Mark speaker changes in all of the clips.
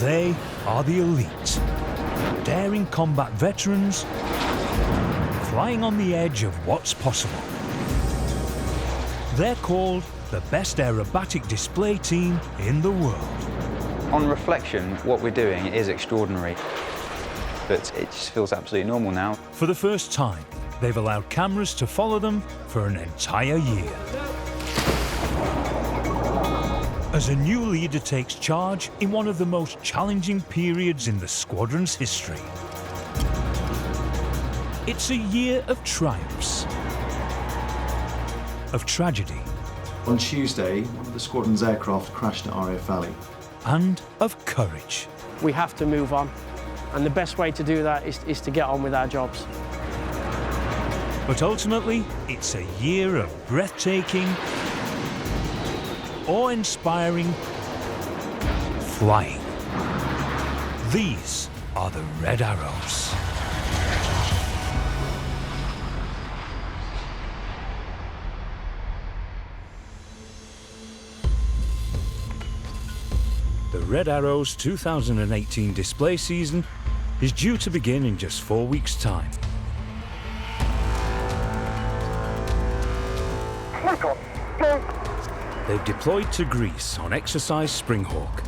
Speaker 1: They are the elite, daring combat veterans, flying on the edge of what's possible. They're called the best aerobatic display team in the world.
Speaker 2: On reflection, what we're doing is extraordinary, but it just feels absolutely normal now.
Speaker 1: For the first time, they've allowed cameras to follow them for an entire year. As a new leader takes charge in one of the most challenging periods in the squadron's history. It's a year of triumphs, of tragedy.
Speaker 3: On Tuesday, one of the squadron's aircraft crashed at RAF Valley.
Speaker 1: And of courage.
Speaker 4: We have to move on, and the best way to do that is to get on with our jobs.
Speaker 1: But ultimately, it's a year of breathtaking, awe-inspiring flying. These are the Red Arrows. The Red Arrows 2018 display season is due to begin in just 4 weeks' time. They've deployed to Greece on exercise Springhawk,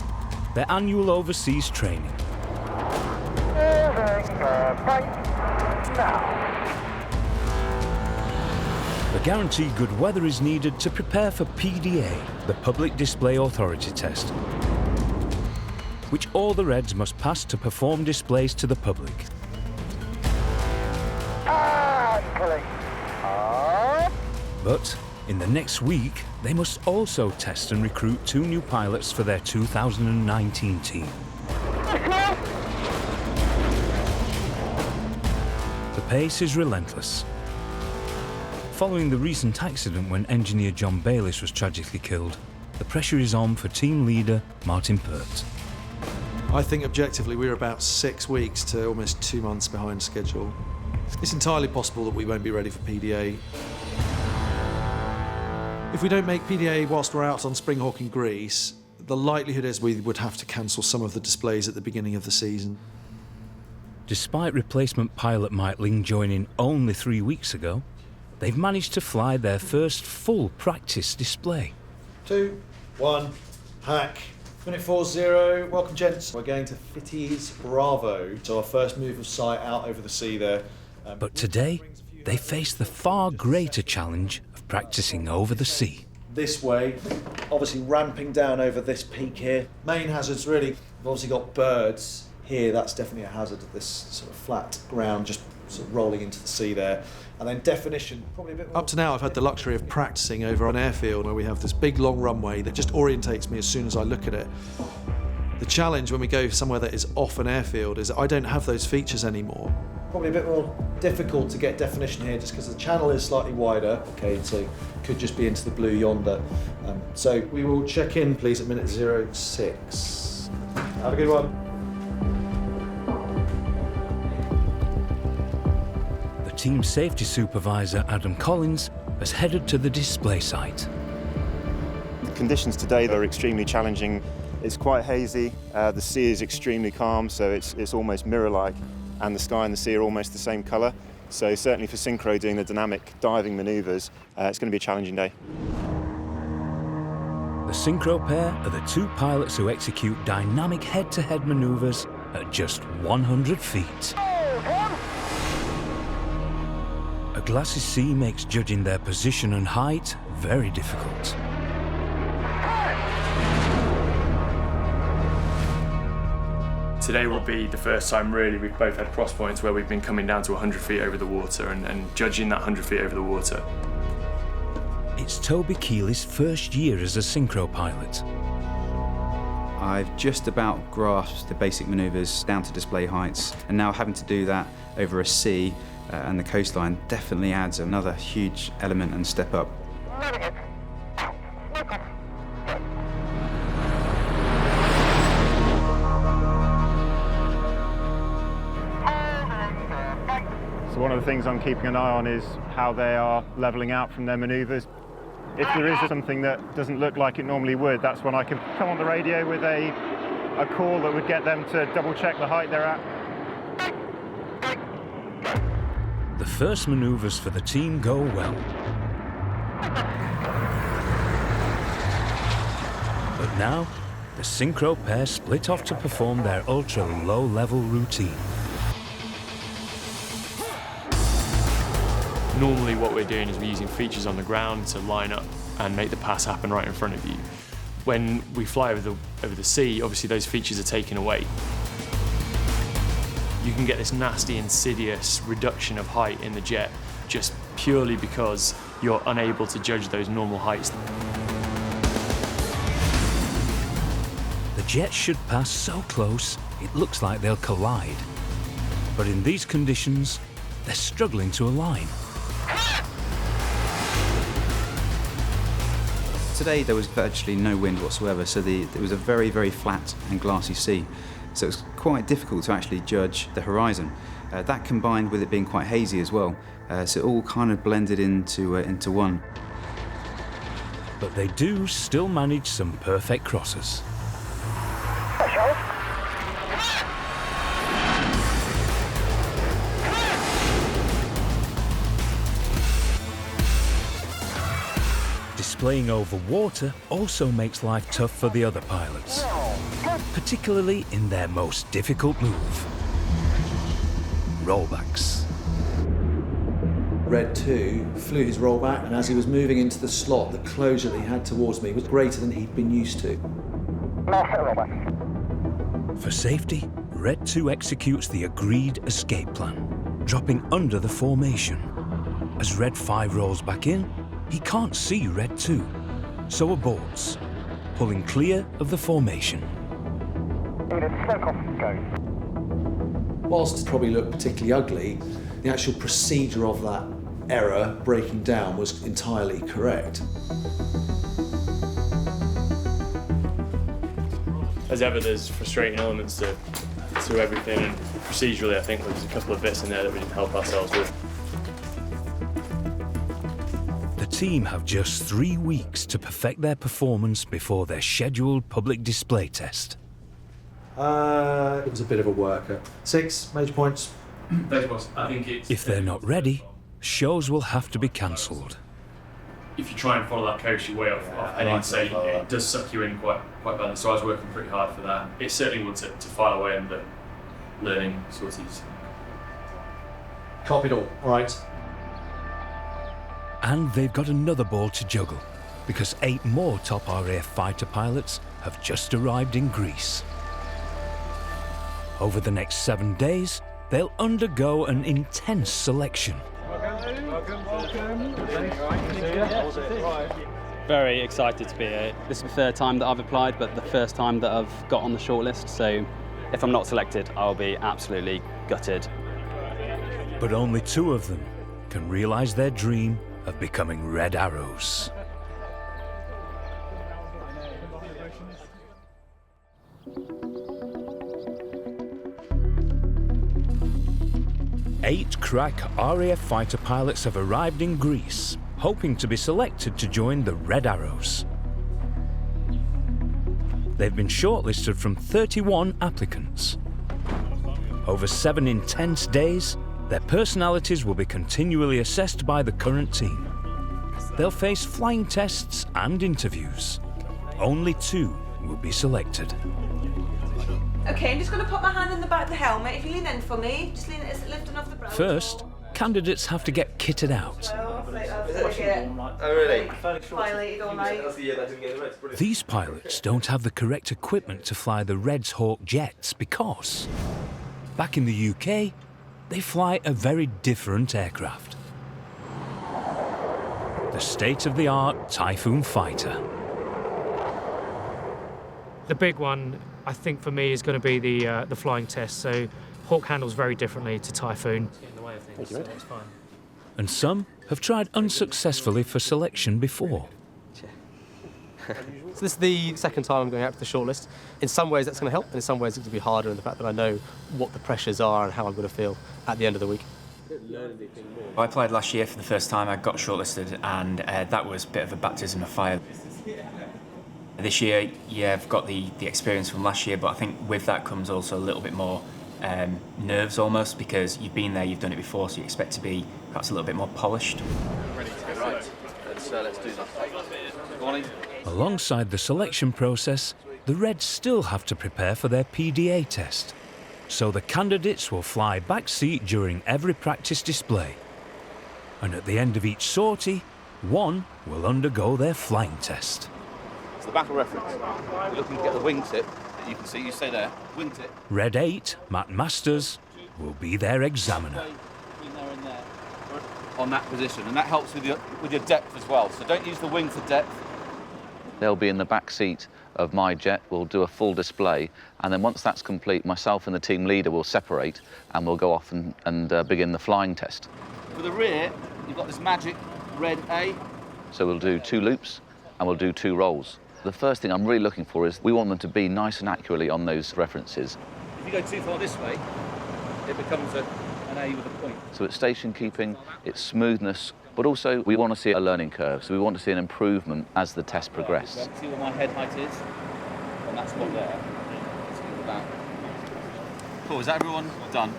Speaker 1: their annual overseas training. The guaranteed good weather is needed to prepare for PDA, the Public Display Authority test, which all the Reds must pass to perform displays to the public. But in the next week, they must also test and recruit 2 new pilots for their 2019 team. The pace is relentless. Following the recent accident when engineer John Bayliss was tragically killed, the pressure is on for team leader Martin Pert.
Speaker 3: I think objectively we're about 6 weeks to almost 2 months behind schedule. It's entirely possible that we won't be ready for PDA. If we don't make PDA whilst we're out on Springhawk in Greece, the likelihood is we would have to cancel some of the displays at the beginning of the season.
Speaker 1: Despite replacement pilot Mike Ling joining only 3 weeks ago, they've managed to fly their first full practice display.
Speaker 3: 2, 1, hack. Minute 40, welcome gents. We're going to Fitties Bravo, so our first move of sight out over the sea there.
Speaker 1: But today, they face the far greater challenge of practicing over the sea.
Speaker 3: This way, obviously ramping down over this peak here. Main hazards really, we've obviously got birds here, that's definitely a hazard of this sort of flat ground just sort of rolling into the sea there. And then definition, probably a bit more. Up to now I've had the luxury of practicing over an airfield where we have this big long runway that just orientates me as soon as I look at it. The challenge when we go somewhere that is off an airfield is that I don't have those features anymore. Probably a bit more difficult to get definition here just because the channel is slightly wider. Okay, so could just be into the blue yonder. So we will check in please at minute 06. Have a good one.
Speaker 1: Team safety supervisor Adam Collins has headed to the display site.
Speaker 5: The conditions today are extremely challenging. It's quite hazy, the sea is extremely calm, so it's almost mirror-like, and the sky and the sea are almost the same colour. So certainly for synchro doing the dynamic diving manoeuvres, it's going to be a challenging day.
Speaker 1: The synchro pair are the 2 pilots who execute dynamic head-to-head manoeuvres at just 100 feet. A glassy sea makes judging their position and height very difficult.
Speaker 6: Today will be the first time really we've both had cross points where we've been coming down to 100 feet over the water and judging that 100 feet over the water.
Speaker 1: It's Toby Keely's first year as a synchro pilot.
Speaker 2: I've just about grasped the basic manoeuvres down to display heights, and now having to do that over a sea and the coastline definitely adds another huge element and step up.
Speaker 5: So one of the things I'm keeping an eye on is how they are levelling out from their manoeuvres. If there is something that doesn't look like it normally would, that's when I can come on the radio with a a call that would get them to double check the height they're at.
Speaker 1: The first manoeuvres for the team go well. But now, the synchro pair split off to perform their ultra-low-level routine.
Speaker 6: Normally what we're doing is we're using features on the ground to line up and make the pass happen right in front of you. When we fly over the sea, obviously those features are taken away. You can get this nasty, insidious reduction of height in the jet just purely because you're unable to judge those normal heights.
Speaker 1: The jets should pass so close, it looks like they'll collide. But in these conditions, they're struggling to align.
Speaker 2: Today there was virtually no wind whatsoever, so it was a very, very flat and glassy sea. So it was quite difficult to actually judge the horizon. That combined with it being quite hazy as well, so it all kind of blended into one.
Speaker 1: But they do still manage some perfect crosses. Displaying over water also makes life tough for the other pilots, particularly in their most difficult move, rollbacks.
Speaker 3: Red 2 flew his rollback, and as he was moving into the slot, the closure that he had towards me was greater than he'd been used to.
Speaker 1: For safety, Red 2 executes the agreed escape plan, dropping under the formation. As Red 5 rolls back in, he can't see Red 2, so aborts, pulling clear of the formation.
Speaker 3: Whilst it probably looked particularly ugly, the actual procedure of that error breaking down was entirely correct.
Speaker 6: As ever, there's frustrating elements to everything, and procedurally I think there's a couple of bits in there that we didn't help ourselves with.
Speaker 1: The team have just 3 weeks to perfect their performance before their scheduled public display test.
Speaker 3: It was a bit of a worker. 6 major points.
Speaker 6: I think it's...
Speaker 1: If they're not ready, shows will have to be cancelled.
Speaker 6: If you try and follow that coast, you're way off heading, so it does suck you in quite badly. So I was working pretty hard for that. It's certainly one to file away in the learning sorties.
Speaker 3: Copied all. All right.
Speaker 1: And they've got another ball to juggle, because 8 more top RAF fighter pilots have just arrived in Greece. Over the next 7 days, they'll undergo an intense selection.
Speaker 7: Very excited to be here. This is the 3rd time that I've applied, but the 1st time that I've got on the shortlist, so if I'm not selected, I'll be absolutely gutted.
Speaker 1: But only 2 of them can realise their dream of becoming Red Arrows. Eight crack RAF fighter pilots have arrived in Greece, hoping to be selected to join the Red Arrows. They've been shortlisted from 31 applicants. Over 7 intense days, their personalities will be continually assessed by the current team. They'll face flying tests and interviews. Only 2 will be selected.
Speaker 8: Okay, I'm just going to put my hand in the back of the helmet. If you lean in for me, just lifting off the brow.
Speaker 1: First, candidates have to get kitted out.
Speaker 8: Oh, really? Violated all night.
Speaker 1: These pilots don't have the correct equipment to fly the Red's Hawk jets because, back in the UK, they fly a very different aircraft. The state-of-the-art Typhoon fighter.
Speaker 9: The big one, I think, for me is going to be the flying test. So Hawk handles very differently to Typhoon.
Speaker 7: Thank you, mate.
Speaker 9: It's fine.
Speaker 1: And some have tried unsuccessfully for selection before.
Speaker 10: So this is the 2nd time I'm going out to the shortlist. In some ways that's going to help, and in some ways it's going to be harder in the fact that I know what the pressures are and how I'm going to feel at the end of the week.
Speaker 11: I applied last year for the first time. I got shortlisted, and that was a bit of a baptism of fire. This year, yeah, I've got the experience from last year, but I think with that comes also a little bit more nerves almost, because you've been there, you've done it before, so you expect to be perhaps a little bit more polished.
Speaker 12: Ready to go, right. Let's do this. Morning.
Speaker 1: Alongside the selection process, the Reds still have to prepare for their PDA test. So the candidates will fly backseat during every practice display. And at the end of each sortie, one will undergo their flying test.
Speaker 12: It's the battle reference. We're looking to get the wingtip that you can see. You stay there. Wingtip.
Speaker 1: Red 8, Matt Masters, will be their examiner.
Speaker 12: On that position, and that helps with your depth as well. So don't use the wing for depth. They'll be in the back seat of my jet. We'll do a full display, and then once that's complete, myself and the team leader will separate, and we'll go off and begin the flying test. For the rear, you've got this magic red A. So we'll do 2 loops, and we'll do 2 rolls. The first thing I'm really looking for is we want them to be nice and accurately on those references. If you go too far this way, it becomes an A with a point. So it's station keeping, it's smoothness, but also we want to see a learning curve. So we want to see an improvement as the test progresses. See where my head height is? On that spot there. Let's go with that. Cool, is that everyone? Done.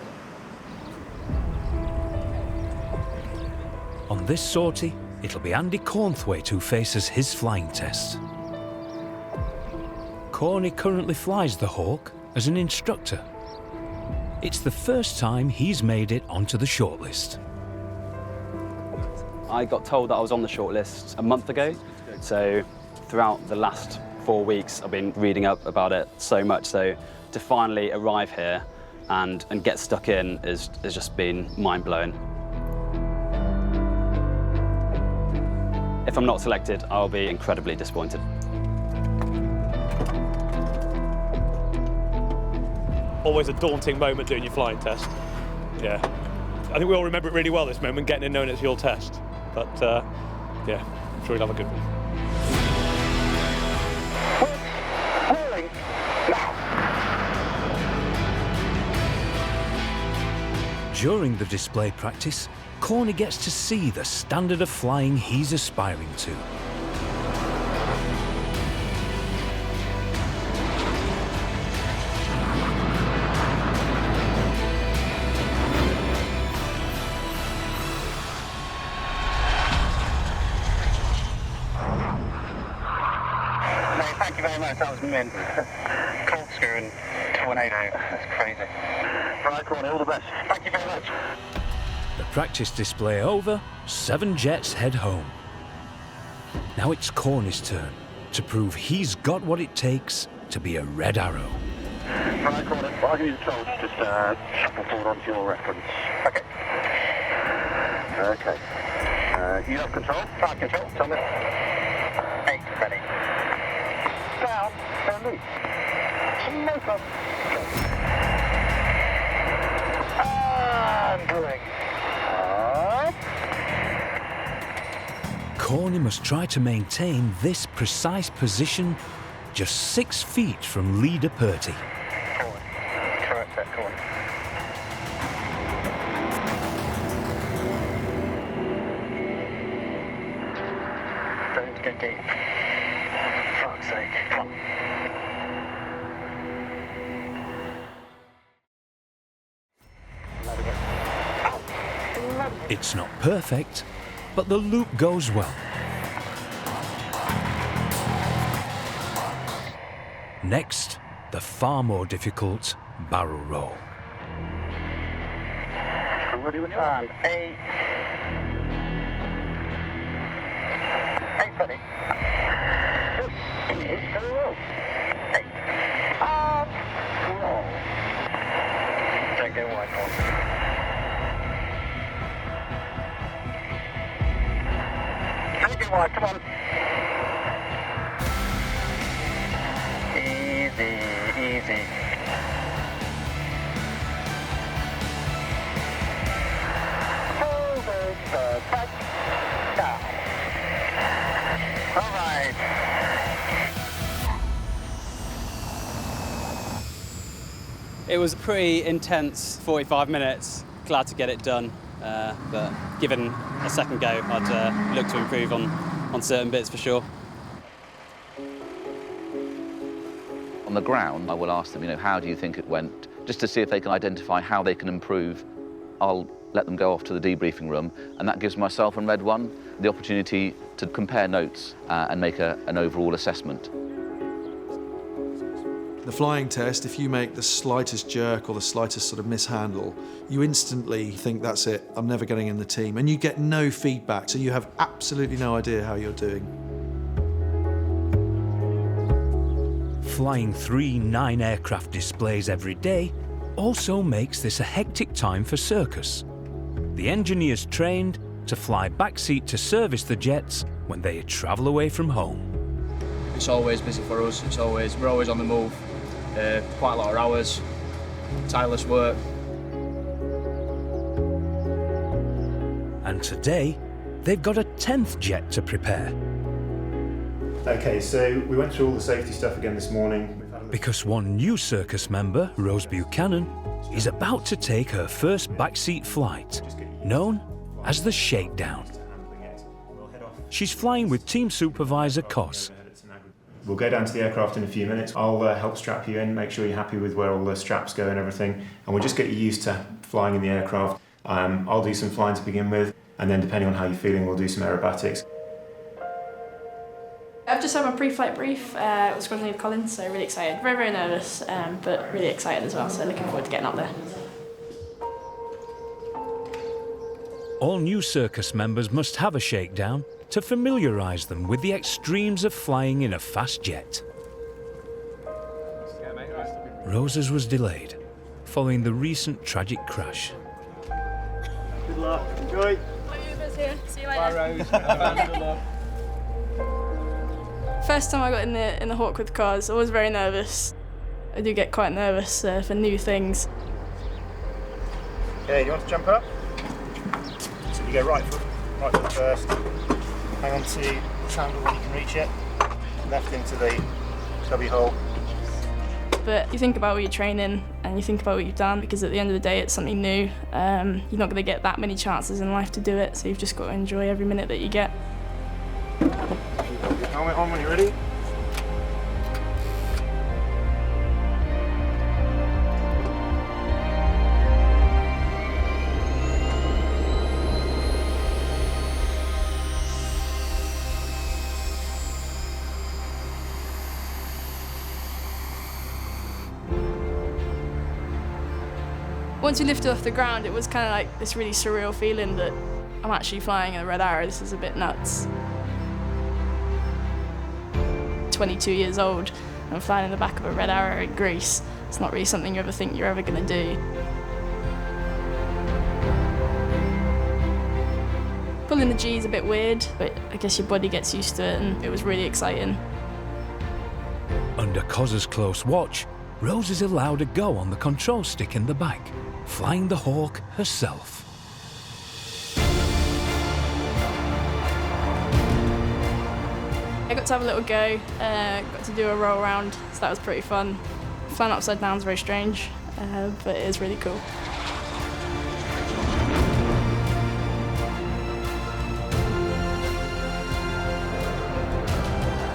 Speaker 1: On this sortie, it'll be Andy Cornthwaite who faces his flying test. Corny currently flies the Hawk as an instructor. It's the first time he's made it onto the shortlist.
Speaker 7: I got told that I was on the shortlist a month ago, so throughout the last 4 weeks I've been reading up about it so much, so to finally arrive here and get stuck in has just been mind-blowing. If I'm not selected, I'll be incredibly disappointed.
Speaker 13: Always a daunting moment doing your flying test. Yeah. I think we all remember it really well, this moment, getting in knowing it's your test. But, yeah, I'm sure you'll have a good one.
Speaker 1: During the display practice, Corny gets to see the standard of flying he's aspiring to.
Speaker 14: Thank you very much, that was mint. Corkscrew and tornado, that's crazy. Right, Corny, all the best. Thank you very much.
Speaker 1: The practice display over, 7 jets head home. Now it's Corny's turn to prove he's got what it takes to be a Red Arrow.
Speaker 14: Right, Corny, well, I'll give you the controls, just shuffle forward onto your reference. Okay. Okay. You have control? Flight control, tell me. 8, ready. Down, and loose. No problem. And bring. Up.
Speaker 1: Corny must try to maintain this precise position just 6 feet from leader Purty.
Speaker 14: Forward. Correct that, Corny. Don't get deep. For fuck's sake. Come on.
Speaker 1: It's not perfect, but the loop goes well. Next, the far more difficult barrel roll.
Speaker 14: Ready when you are. 8. 8 ready. It's going to roll. 8. Up. Roll. Don't go wide, Paul. Don't go wide, come on. Easy, easy. Forward, back, down. All right.
Speaker 7: It was a pretty intense 45 minutes. Glad to get it done, but given a second go, I'd look to improve on certain bits for sure.
Speaker 12: On the ground, I will ask them, how do you think it went? Just to see if they can identify how they can improve. I'll let them go off to the debriefing room, and that gives myself and Red One the opportunity to compare notes and make an overall assessment.
Speaker 3: The flying test, if you make the slightest jerk or the slightest sort of mishandle, you instantly think, that's it, I'm never getting in the team. And you get no feedback, so you have absolutely no idea how you're doing.
Speaker 1: Flying 3 9-aircraft displays every day also makes this a hectic time for Circus. The engineers trained to fly backseat to service the jets when they travel away from home.
Speaker 15: It's always busy for us. We're always on the move. Quite a lot of hours, tireless work.
Speaker 1: And today, they've got a 10th jet to prepare.
Speaker 5: Okay, so we went through all the safety stuff again this morning.
Speaker 1: Because one new Circus member, Rose Buchanan, is about to take her first backseat flight, known as the shakedown. She's flying with team supervisor Cos.
Speaker 5: We'll go down to the aircraft in a few minutes. I'll help strap you in, make sure you're happy with where all the straps go and everything, and we'll just get you used to flying in the aircraft. I'll do some flying to begin with, and then depending on how you're feeling, we'll do some aerobatics.
Speaker 16: I've just had my pre-flight brief with Squadron Leader Colin, so really excited. Very, very nervous, but really excited as well, so looking forward to getting up there.
Speaker 1: All new Circus members must have a shakedown to familiarise them with the extremes of flying in a fast jet. Rose's was delayed, following the recent tragic crash.
Speaker 5: Good luck, enjoy.
Speaker 16: My Uber's here, see you later.
Speaker 5: Bye, Rose. Good luck.
Speaker 16: First time I got in the Hawk with cars, I was very nervous. I do get quite nervous for new things.
Speaker 5: Okay, you want to jump up? So you go right foot first. Hang on to the handle when you can reach it. Left into the cubby hole.
Speaker 16: But you think about what you're training and you think about what you've done, because at the end of the day it's something new. You're not going to get that many chances in life to do it, so you've just got to enjoy every minute that you get.
Speaker 5: Helmet on when you're ready.
Speaker 16: Once we lifted off the ground, it was kind of like this really surreal feeling that I'm actually flying in a Red Arrow. This is a bit nuts. 22 years old, and I'm flying in the back of a Red Arrow in Greece. It's not really something you ever think you're ever going to do. Pulling the G is a bit weird, but I guess your body gets used to it, and it was really exciting.
Speaker 1: Under Cos's close watch, Rose is allowed a go on the control stick in the back, flying the Hawk herself.
Speaker 16: I got to have a little go, got to do a roll around, so that was pretty fun. Flying upside down is very strange, but it is really cool.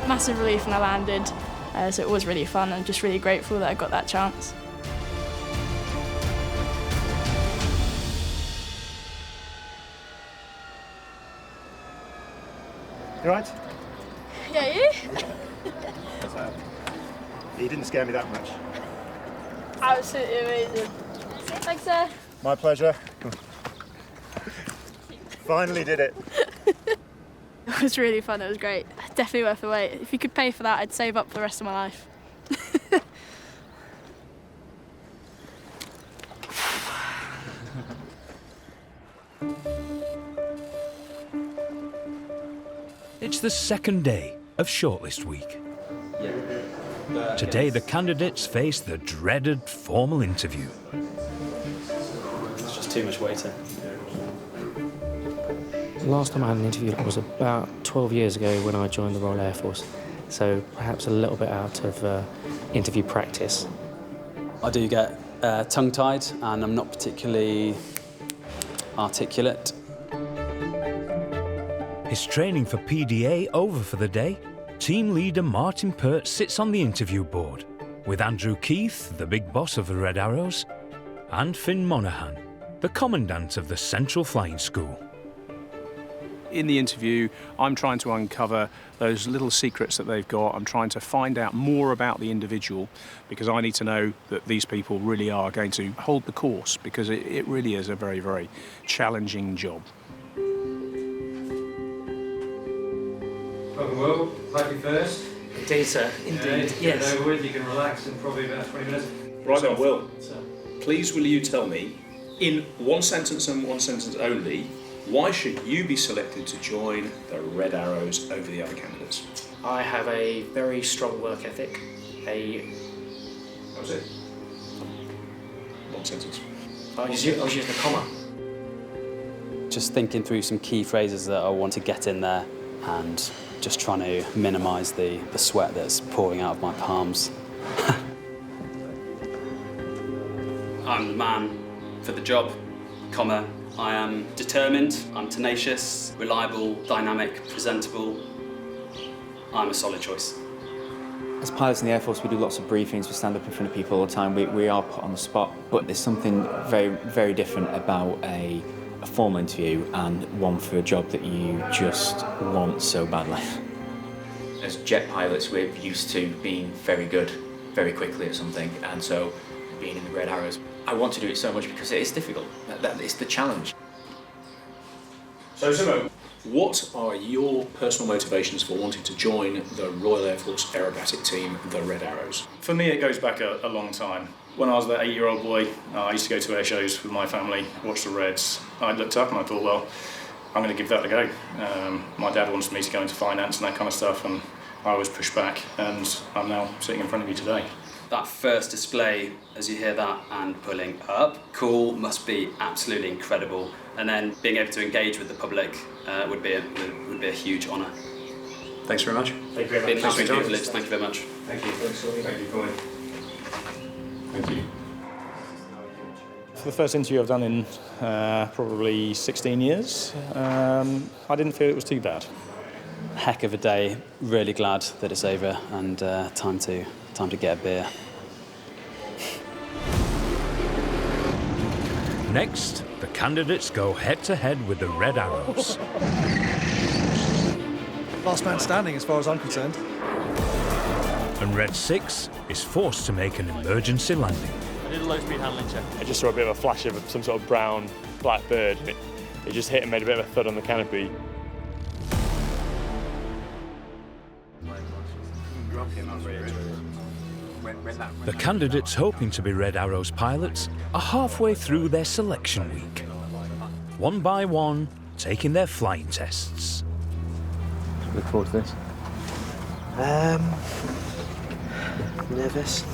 Speaker 16: Massive relief when I landed, so it was really fun and just really grateful that I got that chance.
Speaker 5: You right?
Speaker 16: Yeah, you?
Speaker 5: You didn't scare me that much.
Speaker 16: Absolutely amazing. Thanks, sir.
Speaker 5: My pleasure. Finally did it.
Speaker 16: It was really fun, it was great. Definitely worth the wait. If you could pay for that, I'd save up for the rest of my life.
Speaker 1: It's the second day of shortlist week. Today, the candidates face the dreaded formal interview.
Speaker 15: It's just too much waiting.
Speaker 17: The last time I had an interview was about 12 years ago when I joined the Royal Air Force, so perhaps a little bit out of interview practice.
Speaker 7: I do get tongue-tied and I'm not particularly articulate.
Speaker 1: His training for PDA over for the day, team leader Martin Pert sits on the interview board, with Andrew Keith, the big boss of the Red Arrows, and Finn Monaghan, the commandant of the Central Flying School.
Speaker 18: In the interview, I'm trying to uncover those little secrets that they've got. I'm trying to find out more about the individual, because I need to know that these people really are going to hold the course, because it really is a very, very challenging job.
Speaker 19: Welcome, Will. Happy first.
Speaker 17: Indeed, sir. Indeed, yes.
Speaker 19: Over with, you can relax in probably about 20 minutes.
Speaker 18: Right then, Will, please will you tell me, in one sentence and one sentence only, why should you be selected to join the Red Arrows over the other candidates?
Speaker 17: I have a very strong work ethic.
Speaker 18: That was it? One sentence.
Speaker 17: I was using a comma.
Speaker 7: Just thinking through some key phrases that I want to get in there and just trying to minimise the sweat that's pouring out of my palms. I'm the man for the job, comma. I am determined, I'm tenacious, reliable, dynamic, presentable. I'm a solid choice.
Speaker 20: As pilots in the Air Force, we do lots of briefings, we stand up in front of people all the time, we are put on the spot, but there's something very, very different about a formal interview and one for a job that you just want so badly.
Speaker 11: As jet pilots, we're used to being very good very quickly at something, and so being in the Red Arrows, I want to do it so much because it is difficult. That is the challenge.
Speaker 18: So, Simo, what are your personal motivations for wanting to join the Royal Air Force Aerobatic team, the Red Arrows?
Speaker 13: For me, it goes back a long time. When I was that 8-year-old boy, I used to go to air shows with my family, watch the Reds. I looked up and I thought, well, I'm going to give that a go. My dad wanted me to go into finance and that kind of stuff, and I always pushed back, and I'm now sitting in front of you today.
Speaker 7: That first display, as you hear that and pulling up, cool, must be absolutely incredible. And then being able to engage with the public would be a huge honour.
Speaker 13: Thanks very much.
Speaker 7: Thank you very much. Thank you very much.
Speaker 19: Thank you. Thank you, Colin.
Speaker 13: Thank you. For the first interview I've done in probably 16 years, I didn't feel it was too bad.
Speaker 7: Heck of a day. Really glad that it's over and time to get a beer.
Speaker 1: Next, the candidates go head-to-head with the Red Arrows.
Speaker 3: Last man standing as far as I'm concerned.
Speaker 1: And Red 6 is forced to make an emergency landing.
Speaker 13: I did a low-speed handling check. I just saw a bit of a flash of some sort of brown, black bird. It just hit and made a bit of a thud on the canopy.
Speaker 1: The candidates hoping to be Red Arrows pilots are halfway through their selection week. One by one, taking their flying tests.
Speaker 10: Look forward to this. Nervous.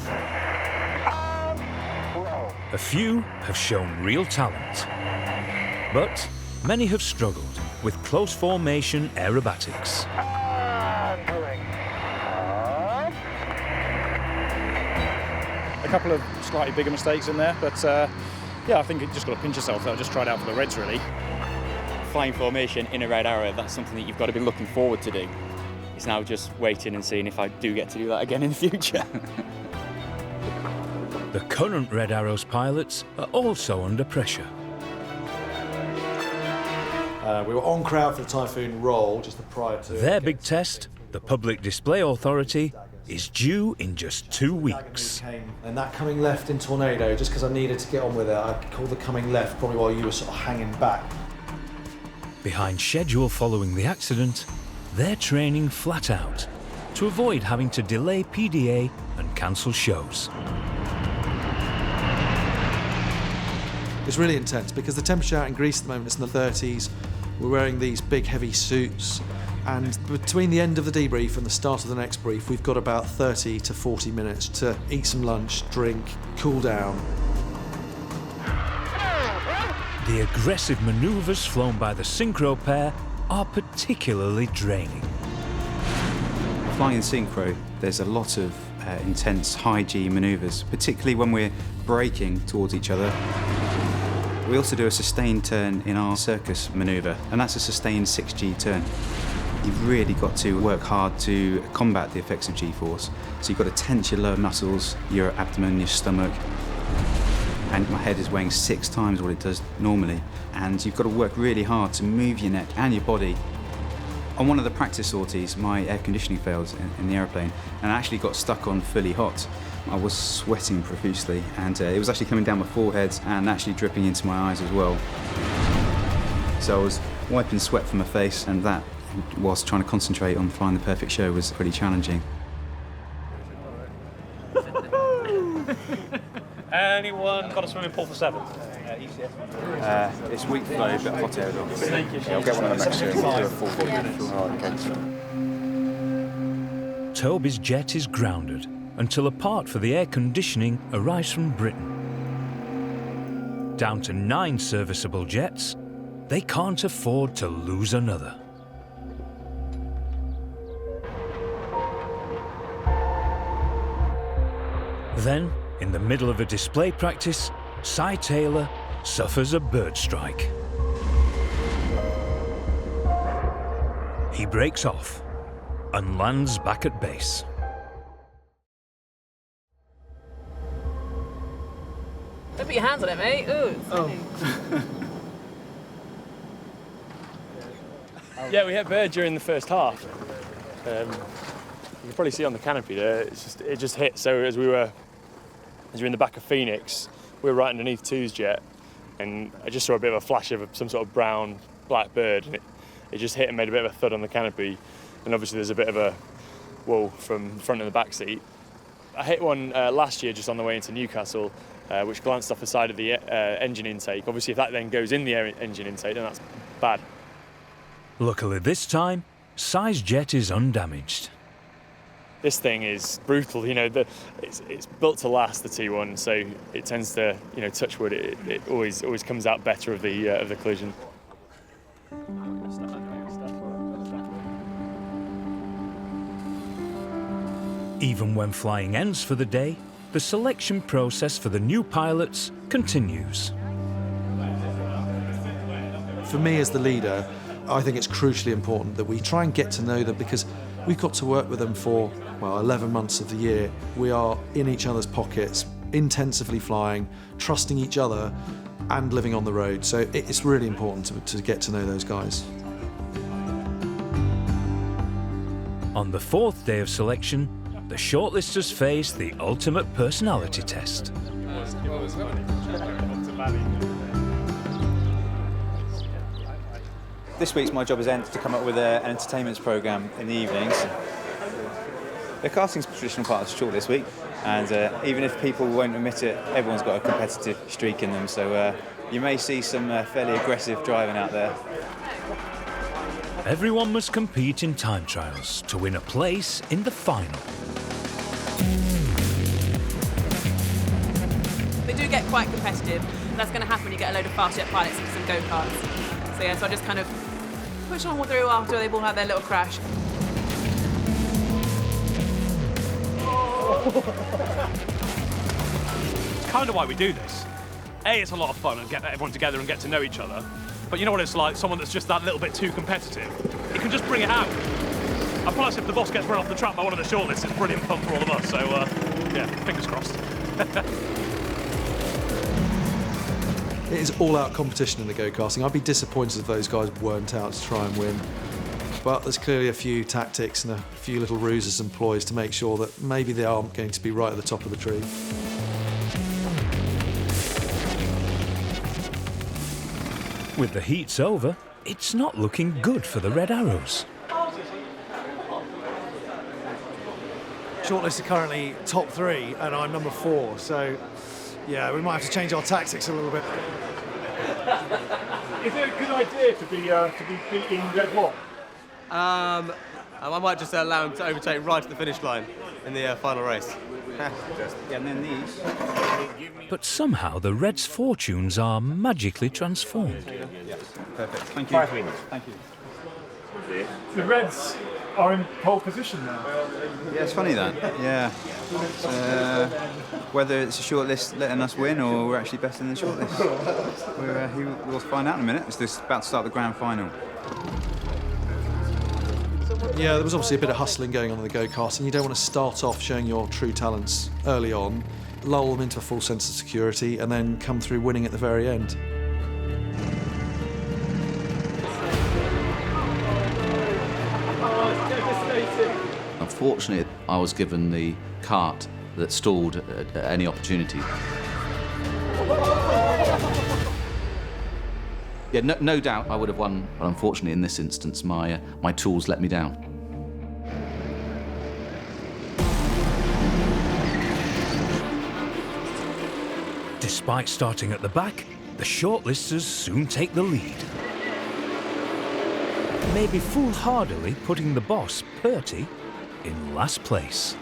Speaker 1: A few have shown real talent, but many have struggled with close formation aerobatics.
Speaker 13: A couple of slightly bigger mistakes in there, but yeah, I think you just got to pinch yourself. I'll just try it out for the Reds, really.
Speaker 20: Flying formation in a Red Arrow, that's something that you've got to be looking forward to do. It's now just waiting and seeing if I do get to do that again in the future.
Speaker 1: The current Red Arrows pilots are also under pressure.
Speaker 3: We were on crowd for the Typhoon roll just the prior to...
Speaker 1: Their big test, the Public Display Authority, is due in just 2 weeks.
Speaker 3: And that coming left in Tornado, just because I needed to get on with it, I called the coming left probably while you were sort of hanging back.
Speaker 1: Behind schedule following the accident, they're training flat out to avoid having to delay PDA and cancel shows.
Speaker 3: It's really intense because the temperature out in Greece at the moment is in the 30s. We're wearing these big heavy suits, and between the end of the debrief and the start of the next brief, we've got about 30 to 40 minutes to eat some lunch, drink, cool down.
Speaker 1: The aggressive manoeuvres flown by the synchro pair are particularly draining.
Speaker 2: Flying in synchro, there's a lot of intense high G manoeuvres, particularly when we're braking towards each other. We also do a sustained turn in our circus manoeuvre, and that's a sustained 6G turn. You've really got to work hard to combat the effects of G-force. So you've got to tense your lower muscles, your abdomen, your stomach. And my head is weighing 6 times what it does normally. And you've got to work really hard to move your neck and your body. On one of the practice sorties, my air conditioning failed in the aeroplane, and I actually got stuck on fully hot. I was sweating profusely, and it was actually coming down my forehead and actually dripping into my eyes as well. So I was wiping sweat from my face, and that, whilst trying to concentrate on flying the perfect show, was pretty challenging.
Speaker 19: Anyone got a swimming pool for 7?
Speaker 5: It's weak flow, a bit of hot air. I'll get one of them next year. We'll do a full body.
Speaker 1: Toby's jet is grounded until a part for the air conditioning arrives from Britain. Down to 9 serviceable jets, they can't afford to lose another. Then, in the middle of a display practice, Cy Taylor suffers a bird strike. He breaks off and lands back at base.
Speaker 21: Don't put your hands on it, mate. Ooh,
Speaker 6: Yeah, we hit a bird during the first half. You can probably see on the canopy there, it just hit. So as we were in the back of Phoenix, we were right underneath Two's jet, and I just saw a bit of a flash of some sort of brown, black bird, and it just hit and made a bit of a thud on the canopy. And obviously there's a bit of a wall from the front and the back seat. I hit one last year just on the way into Newcastle, which glanced off the side of the engine intake. Obviously if that then goes in the engine intake, then that's bad.
Speaker 1: Luckily this time, Cy's jet is undamaged.
Speaker 6: This thing is brutal, you know. It's built to last, the T1, so it tends to, you know, touch wood. It always comes out better of the collision.
Speaker 1: Even when flying ends for the day, the selection process for the new pilots continues.
Speaker 3: For me as the leader, I think it's crucially important that we try and get to know them, because we've got to work with them for, well, 11 months of the year. We are in each other's pockets, intensively flying, trusting each other and living on the road. So it's really important to get to know those guys.
Speaker 1: On the 4th day of selection, the shortlisters face the ultimate personality test.
Speaker 2: This week's my job is to come up with an entertainment programme in the evenings. The casting's a traditional part of the short this week, and even if people won't admit it, everyone's got a competitive streak in them, so you may see some fairly aggressive driving out there.
Speaker 1: Everyone must compete in time trials to win a place in the final.
Speaker 8: They do get quite competitive. That's going to happen when you get a load of fast jet pilots into some go-karts. So yeah, so I just kind of push on through after they've all had their little crash.
Speaker 18: It's kind of why we do this. A, it's a lot of fun and get everyone together and get to know each other. But you know what it's like, someone that's just that little bit too competitive, you can just bring it out. And plus, if the boss gets run off the track by one of the shortlists, it's brilliant fun for all of us. So, yeah, fingers crossed.
Speaker 3: It is all-out competition in the go-karting. I'd be disappointed if those guys weren't out to try and win. But there's clearly a few tactics and a few little ruses and ploys to make sure that maybe they aren't going to be right at the top of the tree.
Speaker 1: With the heats over, it's not looking good for the Red Arrows.
Speaker 3: Shortlist are currently top 3 and I'm number 4, so yeah, we might have to change our tactics a little bit.
Speaker 19: Is it a good idea to be beating Red What?
Speaker 10: I might just allow him to overtake right at the finish line in the final race.
Speaker 2: And then these.
Speaker 1: But somehow the Reds' fortunes are magically transformed.
Speaker 2: Yeah, perfect. Thank you.
Speaker 19: 5 wins.
Speaker 2: Thank you.
Speaker 19: The Reds are in pole position now.
Speaker 2: Yeah, it's funny that. Yeah. Whether it's a shortlist letting us win or we're actually best in the shortlist, we'll find out in a minute. It's just about to start the grand final.
Speaker 3: Yeah, there was obviously a bit of hustling going on in the go-kart, and you don't want to start off showing your true talents early on, lull them into a full sense of security, and then come through winning at the very end.
Speaker 12: Unfortunately, I was given the cart that stalled at any opportunity. Yeah, no doubt I would have won, but unfortunately in this instance my tools let me down.
Speaker 1: Despite starting at the back, the shortlisters soon take the lead. Maybe foolhardily putting the boss, Purty, in last place.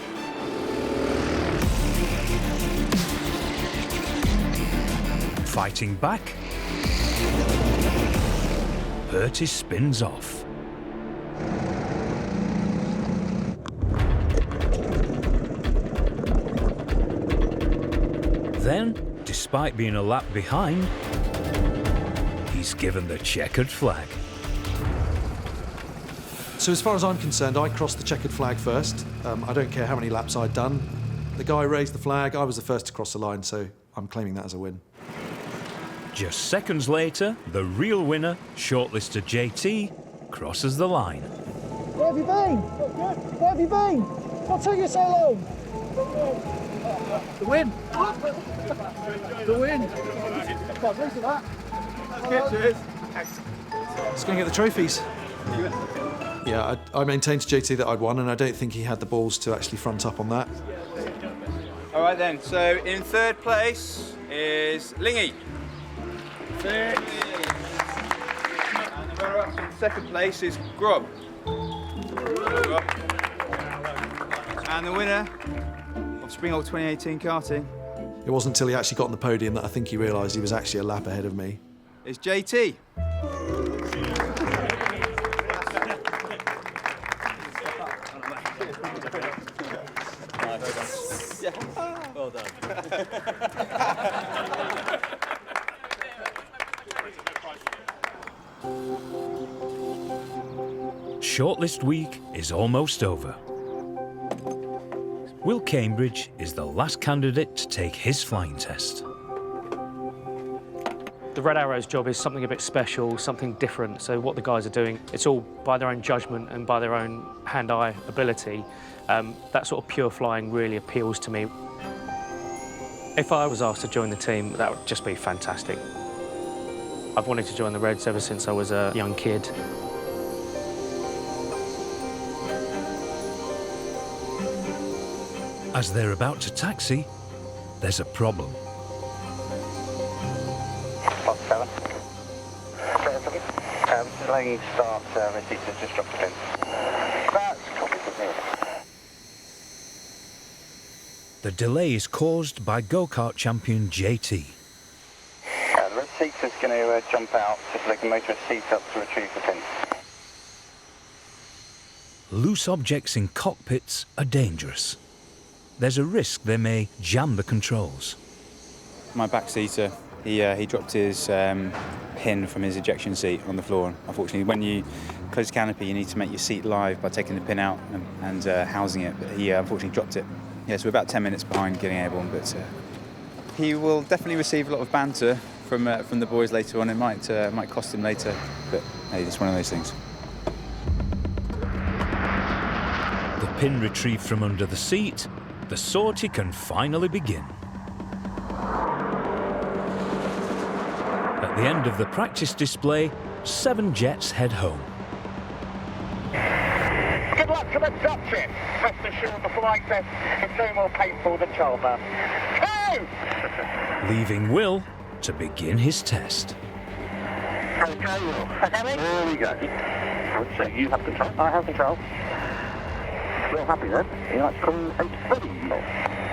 Speaker 1: Fighting back, Purty spins off. Then, despite being a lap behind, he's given the checkered flag.
Speaker 3: So as far as I'm concerned, I crossed the checkered flag first. I don't care how many laps I'd done. The guy raised the flag, I was the first to cross the line, so I'm claiming that as a win.
Speaker 1: Just seconds later, the real winner, shortlister JT, crosses the line.
Speaker 4: Where have you been? Where have you been? What took you so long? The win. The win. Quite pleased with that.
Speaker 3: Let's go and get the trophies. Yeah, I maintained to JT that I'd won, and I don't think he had the balls to actually front up on that.
Speaker 22: All right then, so in third place is Lingy. And the runner-up in second place is Grub. And the winner of Springholt 2018 karting.
Speaker 3: It wasn't until he actually got on the podium that I think he realised he was actually a lap ahead of me.
Speaker 22: Is JT. Well done.
Speaker 1: Shortlist week is almost over. Will Cambridge is the last candidate to take his flying test.
Speaker 9: The Red Arrow's job is something a bit special, something different. So what the guys are doing, it's all by their own judgment and by their own hand-eye ability. That sort of pure flying really appeals to me. If I was asked to join the team, that would just be fantastic. I've wanted to join the Reds ever since I was a young kid.
Speaker 1: As they're about to taxi, there's a problem.
Speaker 14: Box 7. Delaying start, receipt has just dropped in. That's copied with me.
Speaker 1: The delay is caused by go-kart champion JT.
Speaker 14: The red seat is going to jump out just so they can motor a seat up to retrieve the pin.
Speaker 1: Loose objects in cockpits are dangerous. There's a risk they may jam the controls.
Speaker 2: My backseater, he dropped his pin from his ejection seat on the floor. Unfortunately, when you close the canopy, you need to make your seat live by taking the pin out and housing it. But he unfortunately dropped it. Yeah, so we're about 10 minutes behind getting airborne. But he will definitely receive a lot of banter from the boys later on. It might cost him later, but hey, it's one of those things.
Speaker 1: The pin retrieved from under the seat, the sortie can finally begin. At the end of the practice display, 7 jets head home.
Speaker 14: Good luck to the Dutchess. Rest assured the flying test is no more painful than childbirth. Go!
Speaker 1: Leaving Will to begin his test.
Speaker 14: Okay, Will. There we go. So you have control. I have control. Real happy then. You like to come 8 ready?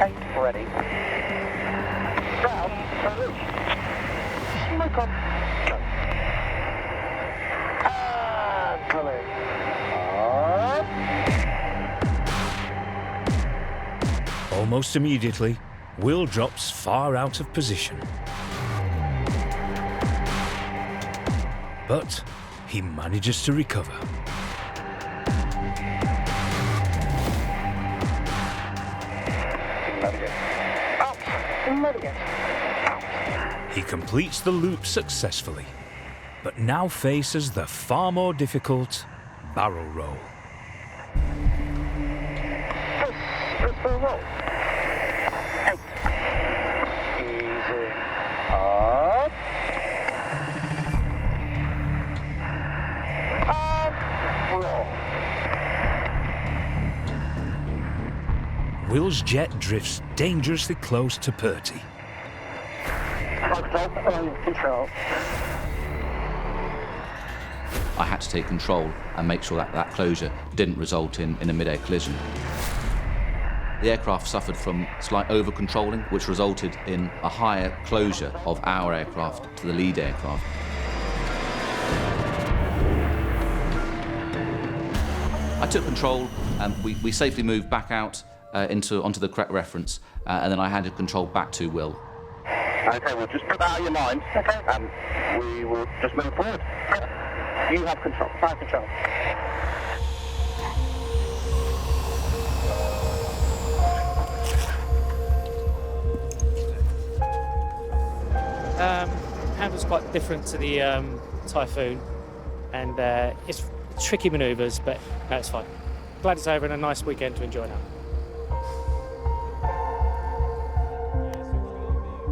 Speaker 14: 8 ready. Down, release. Smoke on. Go. And release.
Speaker 1: Almost immediately, Will drops far out of position. But he manages to recover. He completes the loop successfully, but now faces the far more difficult barrel roll.
Speaker 14: Easy. Up. Roll.
Speaker 1: Will's jet drifts dangerously close to Purty.
Speaker 14: Control.
Speaker 12: I had to take control and make sure that that closure didn't result in a mid-air collision. The aircraft suffered from slight over-controlling, which resulted in a higher closure of our aircraft to the lead aircraft. I took control and we safely moved back out onto the correct reference, and then I handed control back to Will.
Speaker 14: Okay, we'll just put that out of your mind. Okay. And we will just move forward. You have control. Fire control.
Speaker 9: Handle's quite different to the Typhoon, and it's tricky manoeuvres, but no, it's fine. Glad it's over and a nice weekend to enjoy now.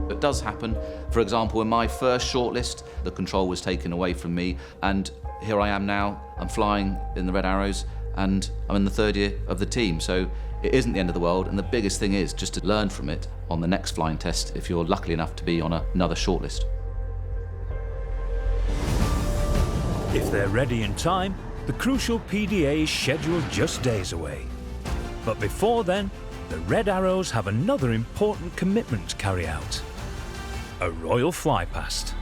Speaker 12: It does happen. For example, in my first shortlist, the control was taken away from me, and here I am now. I'm flying in the Red Arrows, and I'm in the third year of the team, so it isn't the end of the world, and the biggest thing is just to learn from it on the next flying test if you're lucky enough to be on another shortlist.
Speaker 1: If they're ready in time, the crucial PDA is scheduled just days away. But before then, the Red Arrows have another important commitment to carry out: a royal flypast.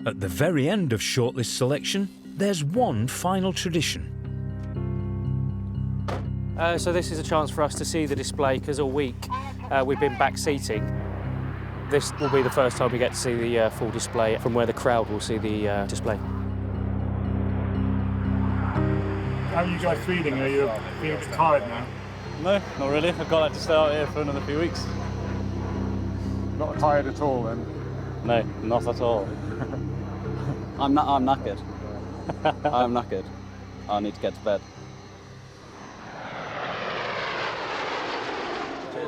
Speaker 1: At the very end of shortlist selection, there's one final tradition.
Speaker 9: So this is a chance for us to see the display, because all week we've been back seating. This will be the first time we get to see the full display from where the crowd will see the display.
Speaker 19: How are you guys feeling? Are you feeling tired now?
Speaker 15: No, not really. I've got to stay out here for another few weeks.
Speaker 19: Not tired at all then?
Speaker 15: No, not at all. I'm knackered. I'm knackered. I need to get to bed.
Speaker 10: I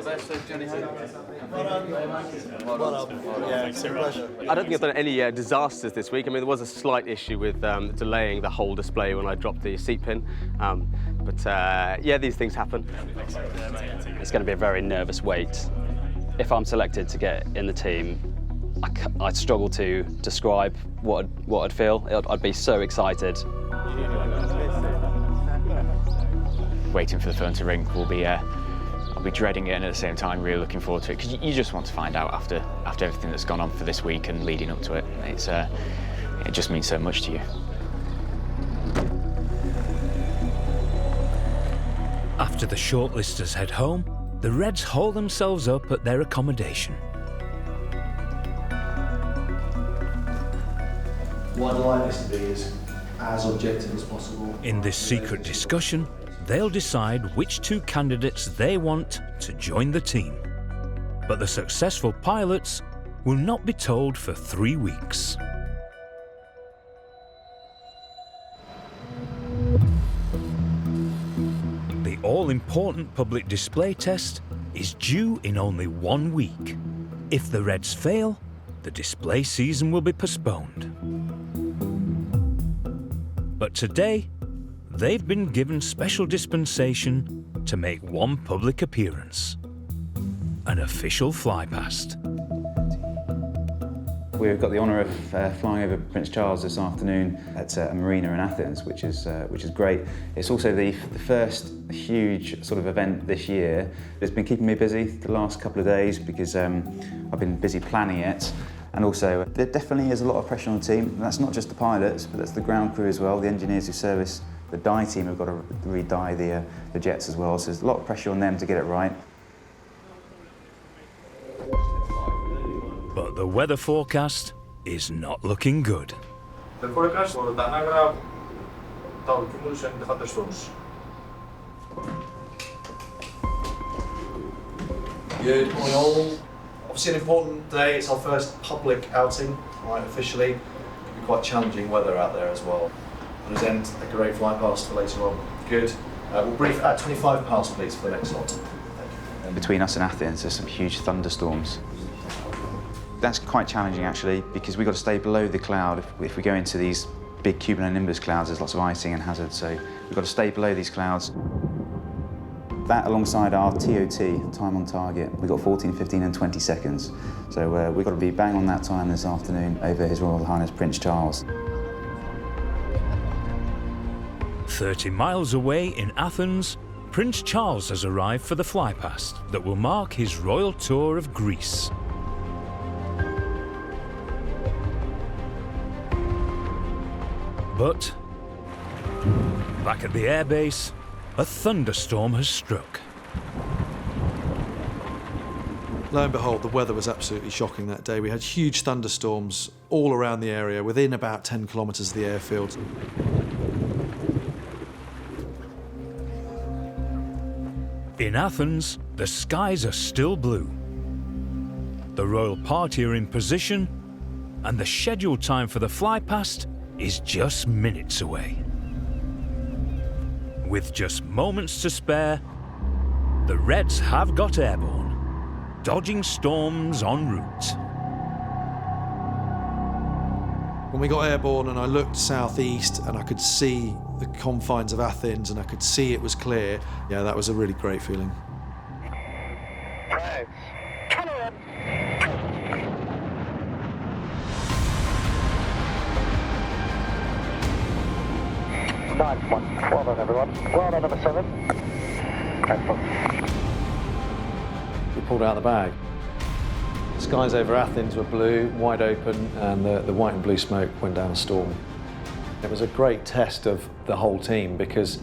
Speaker 10: don't think I've done any disasters this week. I mean, there was a slight issue with delaying the whole display when I dropped the seat pin. But yeah, these things happen.
Speaker 7: It's going to be a very nervous wait. If I'm selected to get in the team, I'd struggle to describe what I'd feel. I'd be so excited.
Speaker 16: Waiting for the phone to ring will be, I'll be dreading it, and at the same time really looking forward to it, because you just want to find out after everything that's gone on for this week and leading up to it. It just means so much to you.
Speaker 1: After the shortlisters head home, the Reds haul themselves up at their accommodation.
Speaker 3: What I'd like this to be is as objective as possible.
Speaker 1: In this secret discussion, they'll decide which two candidates they want to join the team. But the successful pilots will not be told for 3 weeks. The all-important public display test is due in only 1 week. If the Reds fail, the display season will be postponed. But today, they've been given special dispensation to make one public appearance: an official flypast.
Speaker 2: We've got the honour of flying over Prince Charles this afternoon at a marina in Athens, which is great. It's also the first huge sort of event this year. It's been keeping me busy the last couple of days because I've been busy planning it. And also, there definitely is a lot of pressure on the team. And that's not just the pilots, but that's the ground crew as well, the engineers who service the dye team have got to re-dye the jets as well. So there's a lot of pressure on them to get it right.
Speaker 1: But the weather forecast is not looking good.
Speaker 11: The forecast for Tanagra, cumulus and thunderstorms.
Speaker 3: Good morning all. Obviously an important day, it's our first public outing, right, officially. It can be quite challenging weather out there as well. And as end, a great flight past for later on. Good. We'll brief at 25 past please for the next lot.
Speaker 2: Between us and Athens, there's some huge thunderstorms. That's quite challenging actually, because we've got to stay below the cloud. If we go into these big cumulonimbus clouds, there's lots of icing and hazard, so we've got to stay below these clouds. That alongside our TOT, time on target, we've got 14, 15 and 20 seconds. So we've got to be bang on that time this afternoon over His Royal Highness Prince Charles.
Speaker 1: 30 miles away in Athens, Prince Charles has arrived for the flypast that will mark his royal tour of Greece. But back at the airbase, a thunderstorm has struck.
Speaker 3: Lo and behold, the weather was absolutely shocking that day. We had huge thunderstorms all around the area, within about 10 kilometres of the airfield.
Speaker 1: In Athens, the skies are still blue. The royal party are in position, and the scheduled time for the flypast is just minutes away. With just moments to spare, the Reds have got airborne, dodging storms en route.
Speaker 3: When we got airborne and I looked southeast and I could see the confines of Athens and I could see it was clear, yeah, that was a really great feeling.
Speaker 14: Nice one. Well done, everyone. Well done, number 7. Excellent.
Speaker 3: We pulled out the bag. The skies over Athens were blue, wide open, and the white and blue smoke went down a storm. It was a great test of the whole team because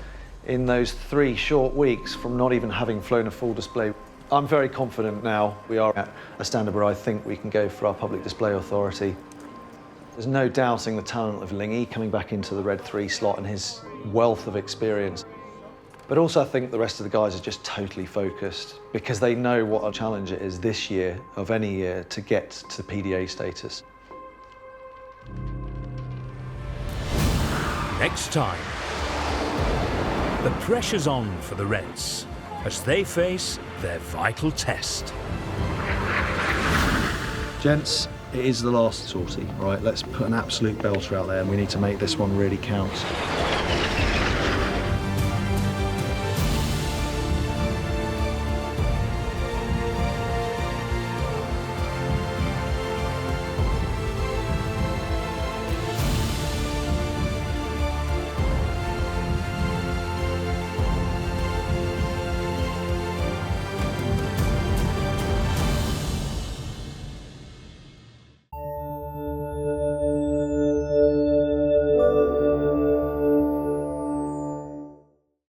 Speaker 3: in those 3 short weeks from not even having flown a full display, I'm very confident now we are at a standard where I think we can go for our public display authority. There's no doubting the talent of Lingy coming back into the Red 3 slot and his wealth of experience. But also I think the rest of the guys are just totally focused because they know what a challenge it is this year, of any year, to get to PDA status.
Speaker 1: Next time, the pressure's on for the Reds as they face their vital test.
Speaker 3: Gents, it is the last sortie, right? Let's put an absolute belter out there and we need to make this one really count.